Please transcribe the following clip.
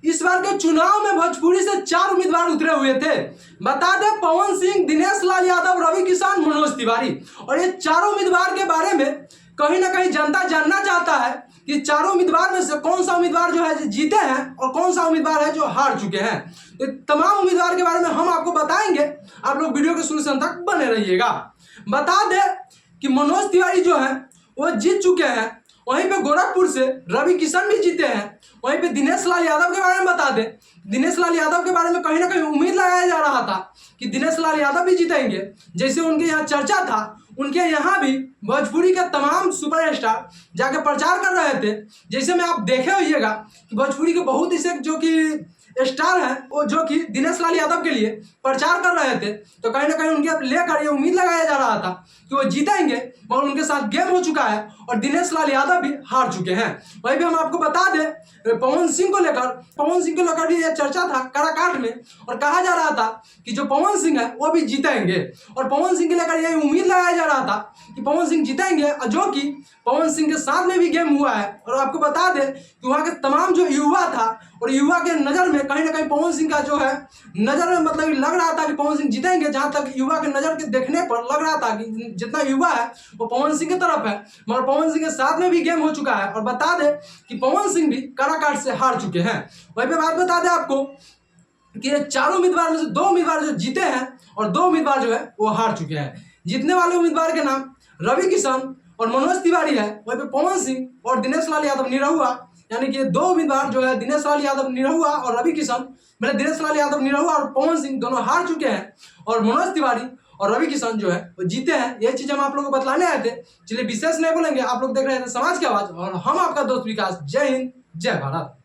इस बार के चुनाव में भोजपुरी से 4 उम्मीदवार उतरे हुए थे। बता दें, पवन सिंह, दिनेश लाल यादव, रवि किशन, मनोज तिवारी। और ये चारों उम्मीदवार के बारे में कहीं ना कहीं जनता जानना चाहता है कि चारों उम्मीदवार में से कौन सा उम्मीदवार जो है जीते हैं और कौन सा उम्मीदवार है जो हार चुके हैं। तो तमाम उम्मीदवार के बारे में हम आपको बताएंगे, आप लोग वीडियो के शुरू से अंत तक बने रहिएगा। बता दें कि मनोज तिवारी जो है वो जीत चुके हैं, वहीं पे गोरखपुर से रवि किशन भी जीते हैं। वहीं पे दिनेश लाल यादव के बारे में बता दें, दिनेश लाल यादव के बारे में कहीं ना कहीं उम्मीद लगाया जा रहा था कि दिनेश लाल यादव भी जीतेंगे। जैसे उनके यहाँ चर्चा था, उनके यहाँ भी भोजपुरी के तमाम सुपरस्टार जाके प्रचार कर रहे थे। जैसे में आप देखे होइएगा कि भोजपुरी के बहुत ही से जो कि स्टार हैं वो जो कि दिनेश लाल यादव के लिए प्रचार कर रहे थे, तो कहीं ना कहीं उनके लेकर ये उम्मीद लगाया जा रहा था कि वो जीतेंगे, मगर उनके साथ गेम हो चुका है और दिनेश लाल यादव भी हार चुके हैं। वहीं भी हम आपको बता दें, पवन सिंह को लेकर भी ये चर्चा था काराकाट में, और कहा जा रहा था कि जो पवन सिंह है वो भी जीतेंगे, और पवन सिंह को लेकर यह उम्मीद लगाया जा रहा था कि पवन सिंह जीतेंगे, और जो कि पवन सिंह के साथ में भी गेम हुआ है। और आपको बता दें कि वहाँ के तमाम जो युवा था और युवा के नज़र में कहीं ना कहीं पवन सिंह का जो है नज़र में मतलब लग रहा था कि पवन सिंह जीतेंगे। जहाँ तक युवा के नज़र के देखने पर लग रहा था कि जितना युवा है वो पवन सिंह की तरफ है, मगर पवन सिंह के साथ में भी गेम हो चुका है। और बता दें कि पवन सिंह भी काराकाट से हार चुके हैं। वहीं पे बात बता दें आपको कि ये चारों उम्मीदवार में से 2 उम्मीदवार जो जीते हैं और 2 उम्मीदवार जो है वो हार चुके हैं। जीतने वाले उम्मीदवार के नाम रवि किशन और मनोज तिवारी है। वहीं पे पवन सिंह और दिनेश लाल यादव निरहुआ, यानी कि 2 उम्मीदवार जो है दिनेश लाल यादव निरहुआ और रवि किशन, मैंने दिनेश लाल यादव निरहुआ और पवन सिंह दोनों हार चुके हैं, और मनोज तिवारी और रवि किशन जो है वो जीते हैं। यही चीज हम आप लोगों को बतलाने आए थे। चलिए विशेष नहीं बोलेंगे, आप लोग देख रहे थे समाज की आवाज, और हम आपका दोस्त विकास। जय हिंद, जय भारत।